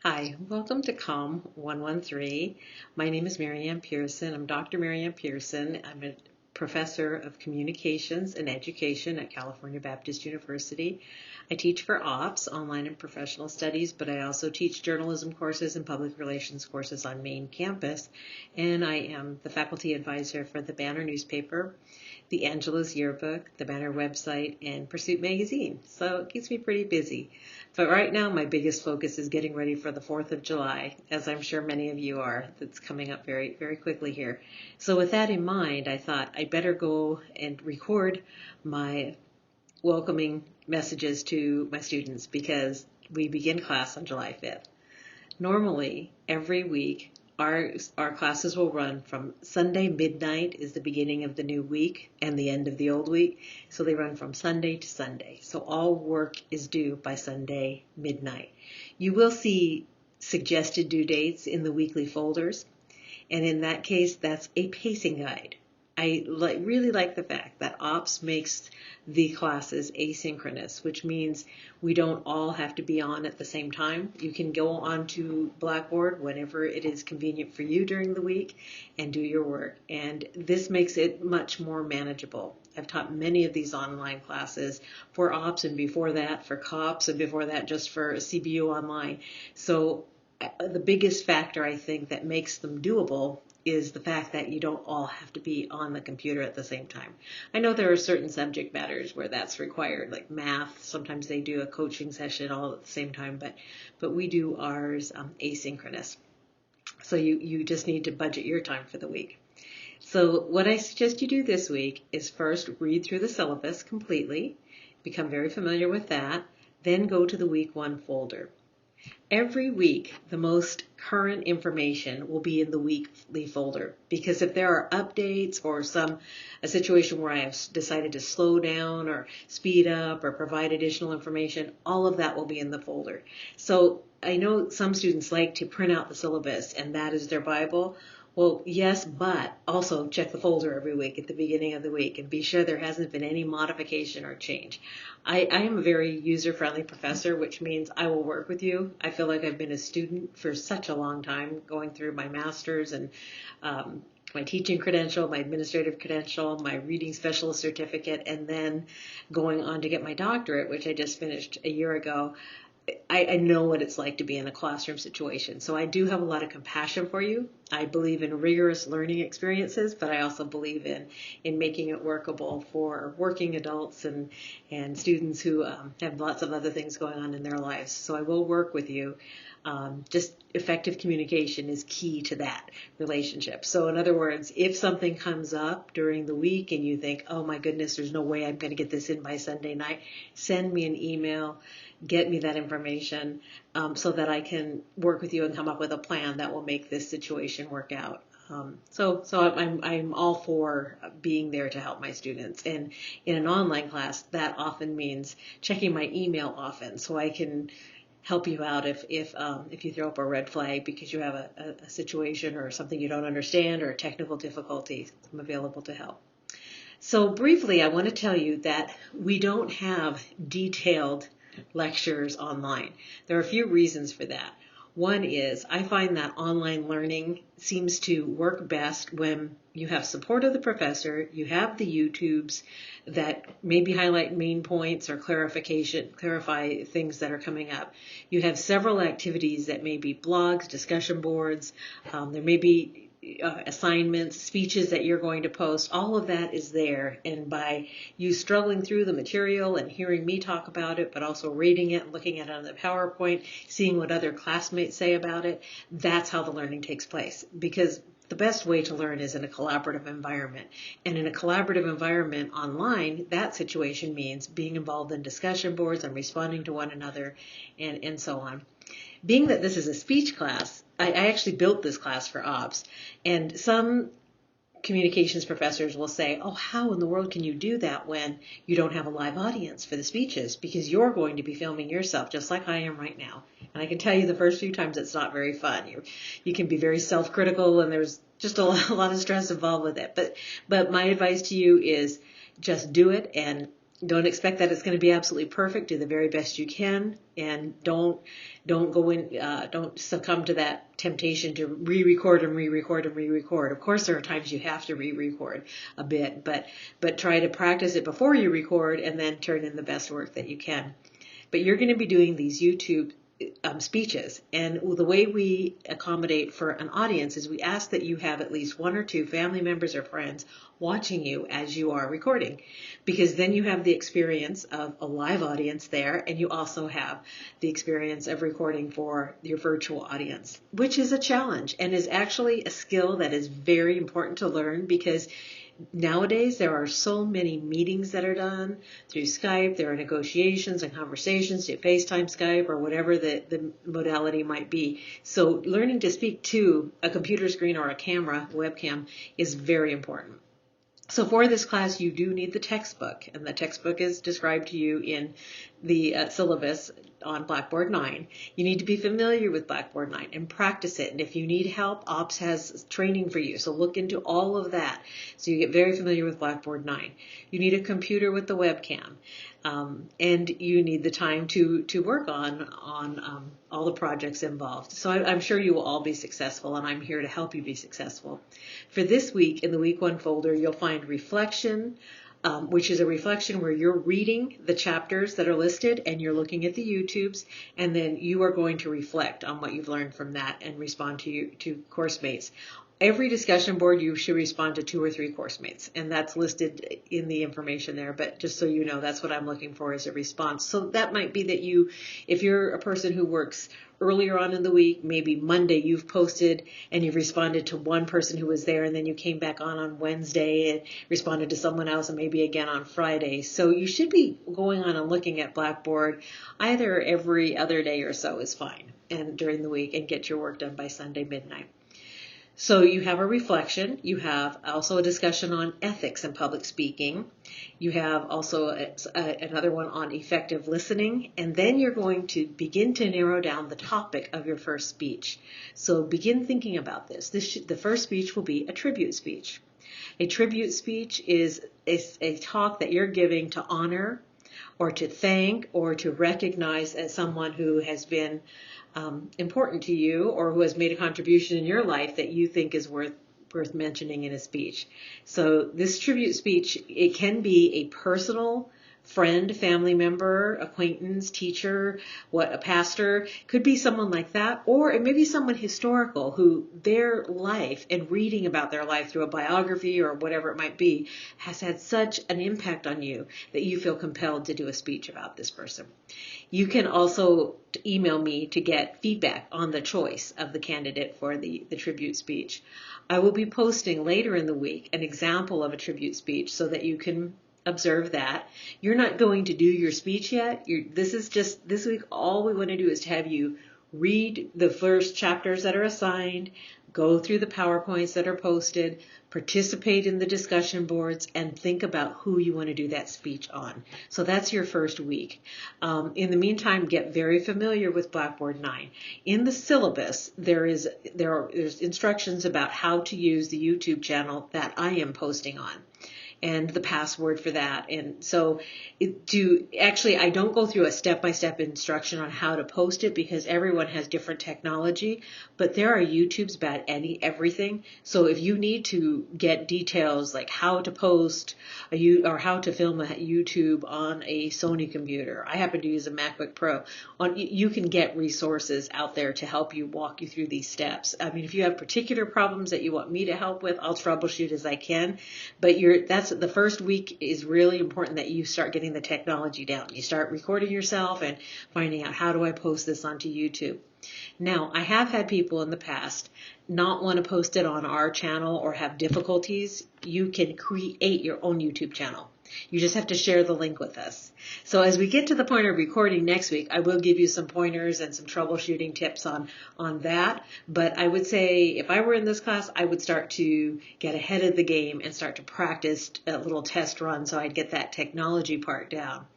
Hi, welcome to COM 113. My name is Marianne Pearson. I'm Dr. Marianne Pearson. I'm a professor of communications and education at California Baptist University. I teach for OPS, online and professional studies, but I also teach journalism courses and public relations courses on main campus. And I am the faculty advisor for the Banner newspaper, the Angelus Yearbook, the Banner website, and Pursuit magazine. So it keeps me pretty busy. But right now, my biggest focus is getting ready for the 4th of July, as I'm sure many of you are. That's coming up very, very quickly here. So with that in mind, I thought I'd better go and record my welcoming messages to my students because we begin class on July 5th. Normally, every week, our classes will run from Sunday midnight is the beginning of the new week and the end of the old week. So they run from Sunday to Sunday. So all work is due by Sunday midnight. You will see suggested due dates in the weekly folders. And in that case, that's a pacing guide. I really like the fact that OPS makes the classes asynchronous, which means we don't all have to be on at the same time. You can go on to Blackboard whenever it is convenient for you during the week and do your work. And this makes it much more manageable. I've taught many of these online classes for OPS and before that for COPS and before that just for CBU online. So the biggest factor I think that makes them doable is the fact that you don't all have to be on the computer at the same time. I know there are certain subject matters where that's required, like math. Sometimes they do a coaching session all at the same time, but we do ours asynchronous. So you just need to budget your time for the week. So what I suggest you do this week is first read through the syllabus completely, become very familiar with that, then go to the week 1 folder. Every week, the most current information will be in the weekly folder because if there are updates or a situation where I have decided to slow down or speed up or provide additional information, all of that will be in the folder. So I know some students like to print out the syllabus and that is their Bible. Well, yes, but also check the folder every week at the beginning of the week and be sure there hasn't been any modification or change. I am a very user-friendly professor, which means I will work with you. I feel like I've been a student for such a long time, going through my master's and my teaching credential, my administrative credential, my reading specialist certificate, and then going on to get my doctorate, which I just finished a year ago. I know what it's like to be in a classroom situation. So I do have a lot of compassion for you. I believe in rigorous learning experiences, but I also believe in making it workable for working adults and students who have lots of other things going on in their lives. So I will work with you. Just effective communication is key to that relationship. So in other words, if something comes up during the week and you think, oh my goodness, there's no way I'm going to get this in by Sunday night, send me an email. Get me that information so that I can work with you and come up with a plan that will make this situation work out. So I'm all for being there to help my students. And in an online class, that often means checking my email often so I can help you out if you throw up a red flag because you have a situation or something you don't understand or a technical difficulty. I'm available to help. So briefly, I want to tell you that we don't have detailed lectures online. There are a few reasons for that. One is I find that online learning seems to work best when you have support of the professor, you have the YouTubes that maybe highlight main points or clarify things that are coming up. You have several activities that may be blogs, discussion boards, there may be assignments, speeches that you're going to post, all of that is there. And by you struggling through the material and hearing me talk about it, but also reading it and looking at it on the PowerPoint, seeing what other classmates say about it, that's how the learning takes place. Because the best way to learn is in a collaborative environment. And in a collaborative environment online, that situation means being involved in discussion boards and responding to one another and so on. Being that this is a speech class, I actually built this class for OPS, and some communications professors will say, oh, how in the world can you do that when you don't have a live audience for the speeches? Because you're going to be filming yourself just like I am right now. And I can tell you the first few times it's not very fun. You can be very self-critical and there's just a lot of stress involved with it. But my advice to you is just do it and Don't expect that it's going to be absolutely perfect. Do the very best you can, and don't succumb to that temptation to re-record and re-record and re-record. Of course, there are times you have to re-record a bit, but try to practice it before you record, and then turn in the best work that you can. But you're going to be doing these YouTube speeches, and the way we accommodate for an audience is we ask that you have at least one or two family members or friends watching you as you are recording, because then you have the experience of a live audience there, and you also have the experience of recording for your virtual audience, which is a challenge and is actually a skill that is very important to learn, because nowadays there are so many meetings that are done through Skype. There are negotiations and conversations through FaceTime, Skype, or whatever the modality might be. So learning to speak to a computer screen or a camera, webcam, is very important. So for this class, you do need the textbook, and the textbook is described to you in the syllabus on Blackboard 9. You need to be familiar with Blackboard 9 and practice it. And if you need help, OPS has training for you. So look into all of that so you get very familiar with Blackboard 9. You need a computer with the webcam. And you need the time to work on all the projects involved. So I'm sure you will all be successful, and I'm here to help you be successful. For this week, in the Week 1 folder, you'll find Reflection, which is a reflection where you're reading the chapters that are listed and you're looking at the YouTubes, and then you are going to reflect on what you've learned from that and respond to course mates. Every discussion board, you should respond to 2 or 3 course mates, and that's listed in the information there. But just so you know, that's what I'm looking for, is a response. So that might be that if you're a person who works earlier on in the week, maybe Monday you've posted and you've responded to one person who was there, and then you came back on Wednesday and responded to someone else, and maybe again on Friday. So you should be going on and looking at Blackboard either every other day or so is fine, and during the week, and get your work done by Sunday midnight. So you have a reflection. You have also a discussion on ethics and public speaking. You have also another one on effective listening. And then you're going to begin to narrow down the topic of your first speech. So begin thinking about this. The first speech will be a tribute speech. A tribute speech is a talk that you're giving to honor or to thank or to recognize as someone who has been important to you, or who has made a contribution in your life that you think is worth mentioning in a speech. So this tribute speech, it can be a personal friend, family member, acquaintance, teacher, a pastor, could be someone like that, or it may be someone historical who their life and reading about their life through a biography or whatever it might be has had such an impact on you that you feel compelled to do a speech about this person. You can also email me to get feedback on the choice of the candidate for the tribute speech. I will be posting later in the week an example of a tribute speech so that you can observe that. You're not going to do your speech yet. This week, all we want to do is to have you read the first chapters that are assigned, go through the PowerPoints that are posted, participate in the discussion boards, and think about who you want to do that speech on. So that's your first week. In the meantime, get very familiar with Blackboard 9. In the syllabus, there's instructions about how to use the YouTube channel that I am posting on, and the password for that. And so I don't go through a step-by-step instruction on how to post it, because everyone has different technology, but there are YouTubes about everything. So if you need to get details like how to post or how to film a YouTube on a Sony computer, I happen to use a MacBook Pro, you can get resources out there to help you walk you through these steps. I mean, if you have particular problems that you want me to help with, I'll troubleshoot as I can, but the first week is really important that you start getting the technology down. You start recording yourself and finding out, how do I post this onto YouTube? Now, I have had people in the past not want to post it on our channel or have difficulties. You can create your own YouTube channel. You just have to share the link with us. So as we get to the point of recording next week, I will give you some pointers and some troubleshooting tips on that. But I would say if I were in this class, I would start to get ahead of the game and start to practice a little test run so I'd get that technology part down.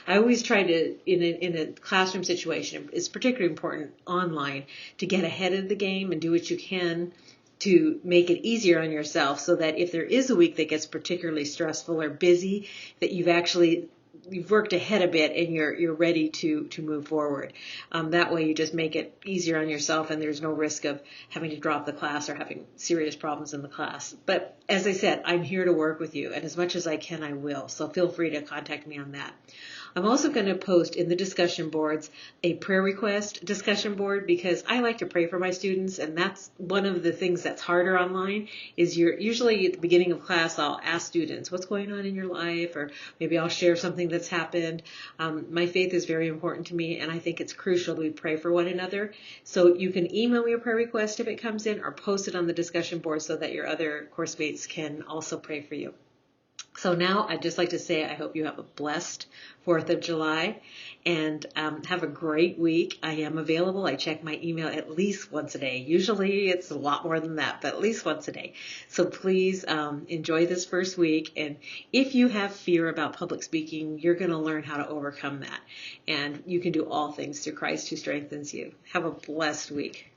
I always try to, in a classroom situation, it's particularly important online, to get ahead of the game and do what you can to make it easier on yourself, so that if there is a week that gets particularly stressful or busy, that you've actually you've worked ahead a bit and you're ready to move forward. That way you just make it easier on yourself, and there's no risk of having to drop the class or having serious problems in the class. But as I said, I'm here to work with you, and as much as I can, I will. So feel free to contact me on that. I'm also going to post in the discussion boards a prayer request discussion board, because I like to pray for my students, and that's one of the things that's harder online. Is usually at the beginning of class I'll ask students, what's going on in your life, or maybe I'll share something that's happened. My faith is very important to me, and I think it's crucial that we pray for one another. So you can email me a prayer request if it comes in, or post it on the discussion board so that your other course mates can also pray for you. So now I'd just like to say I hope you have a blessed 4th of July, and have a great week. I am available. I check my email at least once a day. Usually it's a lot more than that, but at least once a day. So please enjoy this first week. And if you have fear about public speaking, you're going to learn how to overcome that. And you can do all things through Christ who strengthens you. Have a blessed week.